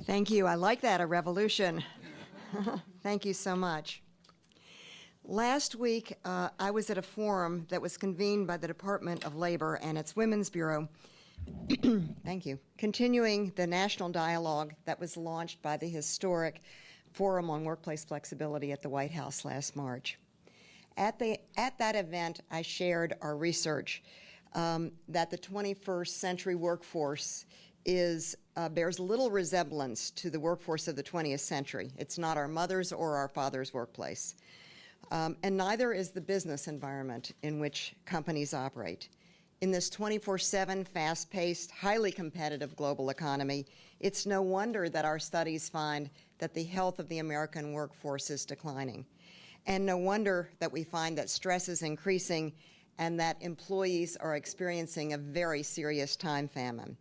Thank you. I like that, a revolution. Thank you so much. Last week, I was at a forum that was convened by the Department of Labor and its Women's Bureau, thank you, continuing the national dialogue that was launched by the historic Forum on Workplace Flexibility at the White House last March. At that event, I shared our research that the 21st century workforce bears little resemblance to the workforce of the 20th century. It's not our mother's or our father's workplace. And neither is the business environment in which companies operate. In this 24/7, fast-paced, highly competitive global economy, it's no wonder that our studies find that the health of the American workforce is declining. And no wonder that we find that stress is increasing and that employees are experiencing a very serious time famine.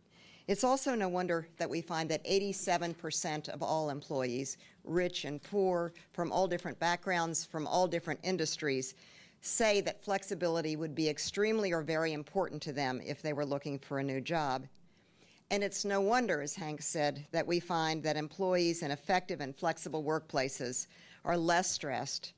It's also no wonder that we find that 87% of all employees, rich and poor, from all different backgrounds, from all different industries, say that flexibility would be extremely or very important to them if they were looking for a new job. And it's no wonder, as Hank said, that we find that employees in effective and flexible workplaces are less stressed,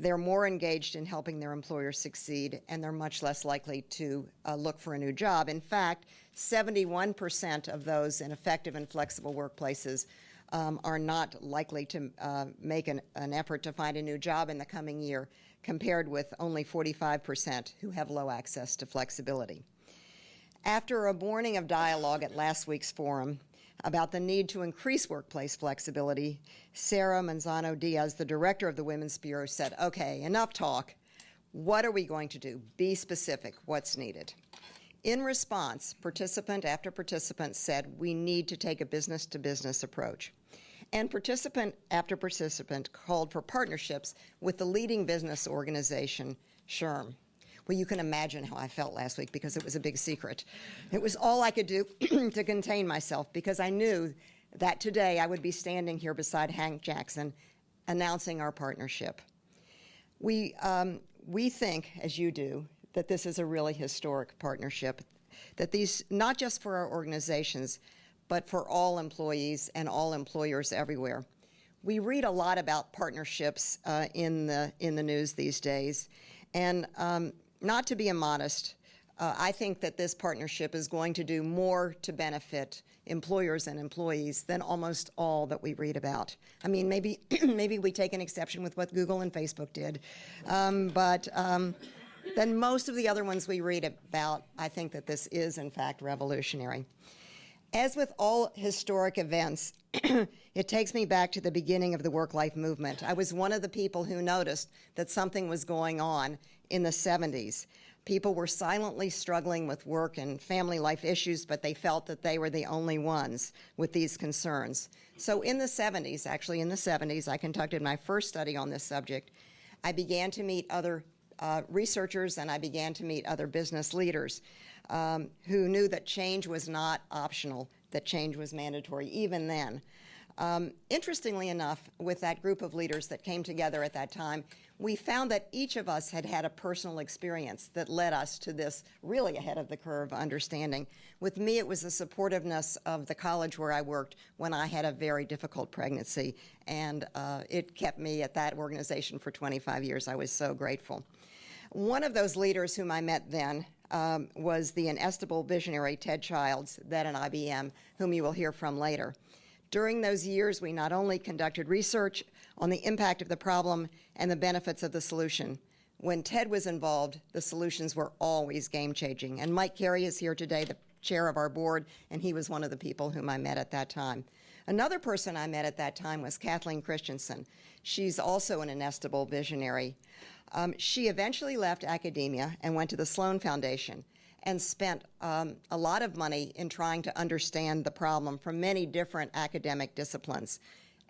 they're more engaged in helping their employers succeed, and they're much less likely to look for a new job. In fact, 71% of those in effective and flexible workplaces are not likely to make an effort to find a new job in the coming year, compared with only 45% who have low access to flexibility. After a morning of dialogue at last week's forum about the need to increase workplace flexibility, Sarah Manzano-Diaz, the director of the Women's Bureau, said, okay, enough talk. What are we going to do? Be specific. What's needed? In response, participant after participant said we need to take a business-to-business approach. And participant after participant called for partnerships with the leading business organization, SHRM. Well, you can imagine how I felt last week because it was a big secret. It was all I could do to contain myself because I knew that today I would be standing here beside Hank Jackson announcing our partnership. We think, as you do, that this is a really historic partnership, that these, not just for our organizations, but for all employees and all employers everywhere. We read a lot about partnerships in the news these days, and not to be immodest, I think that this partnership is going to do more to benefit employers and employees than almost all that we read about. I mean, maybe we take an exception with what Google and Facebook did, but than most of the other ones we read about, I think that this is, in fact, revolutionary. As with all historic events, it takes me back to the beginning of the work-life movement. I was one of the people who noticed that something was going on in the 70s. People were silently struggling with work and family life issues, but they felt that they were the only ones with these concerns. So in the 70s, actually in the 70s, I conducted my first study on this subject. I began to meet other researchers and I began to meet other business leaders who knew that change was not optional, that change was mandatory even then. Interestingly enough, with that group of leaders that came together at that time, we found that each of us had had a personal experience that led us to this really ahead of the curve understanding. With me, it was the supportiveness of the college where I worked when I had a very difficult pregnancy, and it kept me at that organization for 25 years. I was so grateful. One of those leaders whom I met then was the inestimable visionary Ted Childs, then at IBM, whom you will hear from later. During those years, we not only conducted research on the impact of the problem and the benefits of the solution. When Ted was involved, the solutions were always game-changing. And Mike Carey is here today, the chair of our board, and he was one of the people whom I met at that time. Another person I met at that time was Kathleen Christensen. She's also an inestimable visionary. She eventually left academia and went to the Sloan Foundation and spent a lot of money in trying to understand the problem from many different academic disciplines.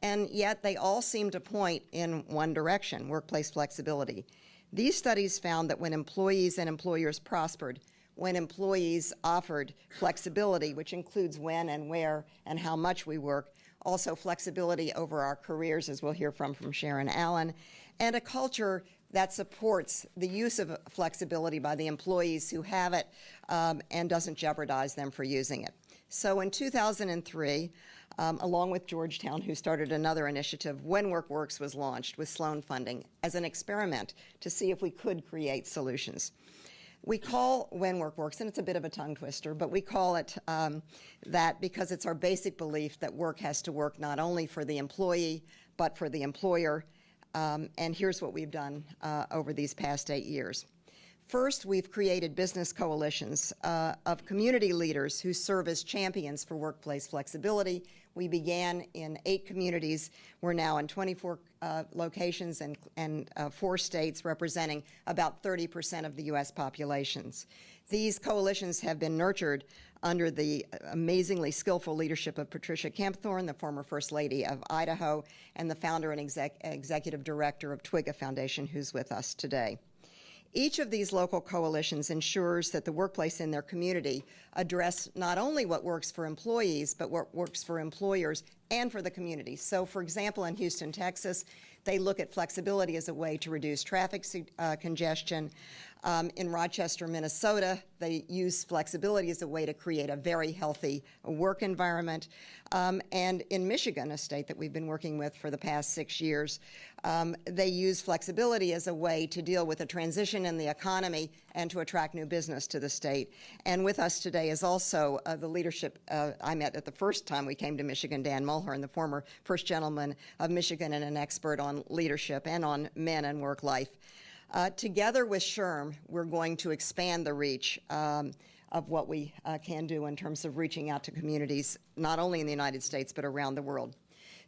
And yet they all seem to point in one direction, workplace flexibility. These studies found that when employees and employers prospered, when employees offered flexibility, which includes when and where and how much we work, also flexibility over our careers, as we'll hear from Sharon Allen, and a culture that supports the use of flexibility by the employees who have it and doesn't jeopardize them for using it. So in 2003, along with Georgetown, who started another initiative. When Work Works was launched with Sloan funding as an experiment to see if we could create solutions. We call When Work Works, and it's a bit of a tongue twister, but we call it that because it's our basic belief that work has to work not only for the employee, but for the employer. And here's what we've done over these past 8 years. First, we've created business coalitions of community leaders who serve as champions for workplace flexibility. We began in 8 communities. We're now in 24 locations and 4 states, representing about 30% of the U.S. populations. These coalitions have been nurtured under the amazingly skillful leadership of Patricia Kempthorne, the former First Lady of Idaho, and the founder and executive director of Twiga Foundation, who's with us today. Each of these local coalitions ensures that the workplace in their community address not only what works for employees, but what works for employers and for the community. So, for example, in Houston, Texas, they look at flexibility as a way to reduce traffic congestion. In Rochester, Minnesota, they use flexibility as a way to create a very healthy work environment. And in Michigan, a state that we've been working with for the past 6 years, they use flexibility as a way to deal with a transition in the economy and to attract new business to the state. And with us today is also the leadership I met at the first time we came to Michigan, Dan Mulhern, the former first gentleman of Michigan and an expert on leadership and on men and work life. Together with SHRM, we're going to expand the reach of what we can do in terms of reaching out to communities, not only in the United States, but around the world.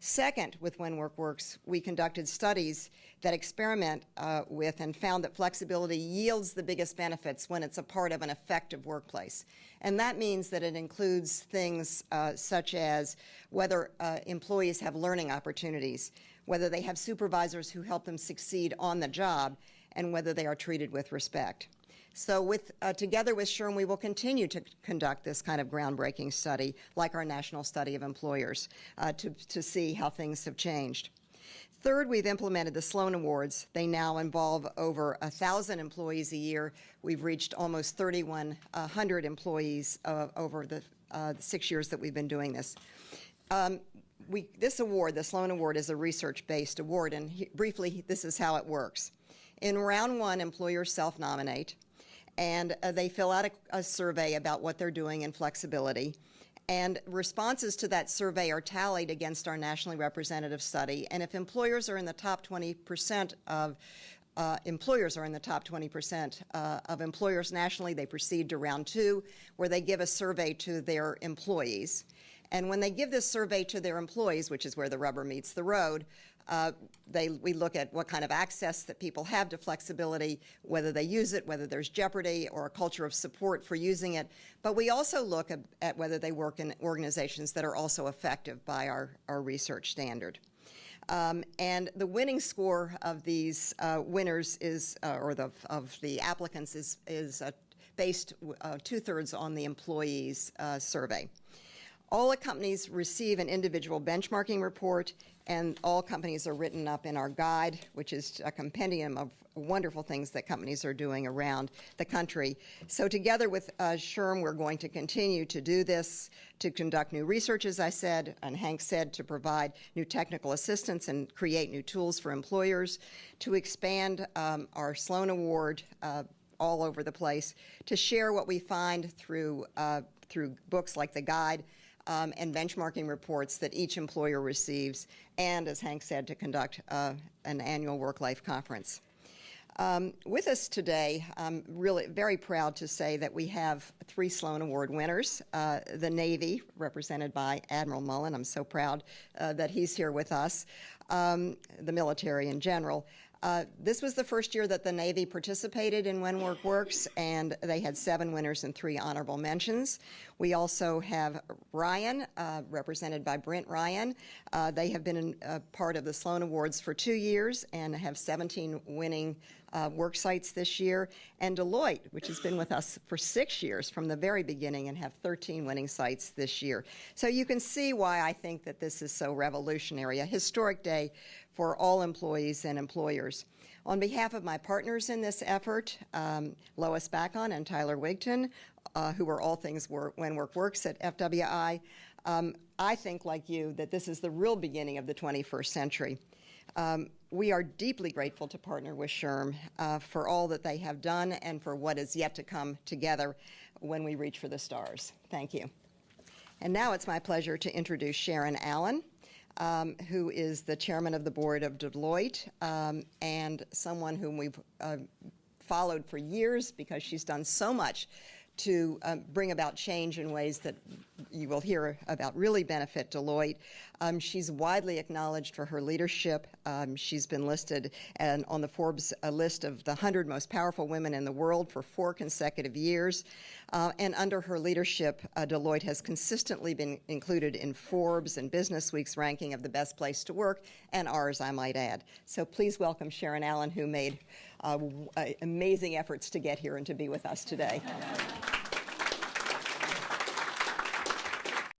Second, with When Work Works, we conducted studies that experiment with and found that flexibility yields the biggest benefits when it's a part of an effective workplace. And that means that it includes things such as whether employees have learning opportunities, whether they have supervisors who help them succeed on the job, and whether they are treated with respect. So together with SHRM, we will continue to conduct this kind of groundbreaking study, like our national study of employers, to see how things have changed. Third, we've implemented the Sloan Awards. They now involve over 1,000 employees a year. We've reached almost 3,100 employees over the 6 years that we've been doing this. This award, the Sloan Award, is a research-based award, and briefly, this is how it works. In round 1, employers self-nominate, and they fill out a survey about what they're doing in flexibility. And responses to that survey are tallied against our nationally representative study. And if employers are in the top 20% of of employers nationally, they proceed to round 2, where they give a survey to their employees. And when they give this survey to their employees, which is where the rubber meets the road, we look at what kind of access that people have to flexibility, whether they use it, whether there's jeopardy or a culture of support for using it. But we also look at whether they work in organizations that are also effective by our research standard. And the winning score of these winners is, of the applicants is based 2/3 on the employees' survey. All the companies receive an individual benchmarking report, and all companies are written up in our guide, which is a compendium of wonderful things that companies are doing around the country. So together with SHRM, we're going to continue to do this, to conduct new research, as I said, and Hank said, to provide new technical assistance and create new tools for employers, to expand our Sloan Award all over the place, to share what we find through books like the guide, and benchmarking reports that each employer receives, and, as Hank said, to conduct an annual work-life conference. With us today, I'm really very proud to say that we have 3 Sloan Award winners. The Navy, represented by Admiral Mullen, I'm so proud that he's here with us, the military in general. This was the first year that the Navy participated in When Work Works, and they had 7 winners and 3 honorable mentions. We also have Ryan, represented by Brent Ryan. They have been part of the Sloan Awards for 2 years and have 17 winning work sites this year. And Deloitte, which has been with us for 6 years from the very beginning and have 13 winning sites this year. So you can see why I think that this is so revolutionary, a historic day for all employees and employers. On behalf of my partners in this effort, Lois Bacon and Tyler Wigton, who are all things When Work Works at FWI, I think, like you, that this is the real beginning of the 21st century. We are deeply grateful to partner with SHRM for all that they have done and for what is yet to come together when we reach for the stars. Thank you. And now it's my pleasure to introduce Sharon Allen, who is the chairman of the board of Deloitte, and someone whom we've followed for years because she's done so much to bring about change in ways that you will hear about really benefit Deloitte. She's widely acknowledged for her leadership. She's been listed on the Forbes list of the 100 most powerful women in the world for 4 consecutive years. And under her leadership, Deloitte has consistently been included in Forbes and Business Week's ranking of the best place to work, and ours, I might add. So please welcome Sharon Allen, who made amazing efforts to get here and to be with us today.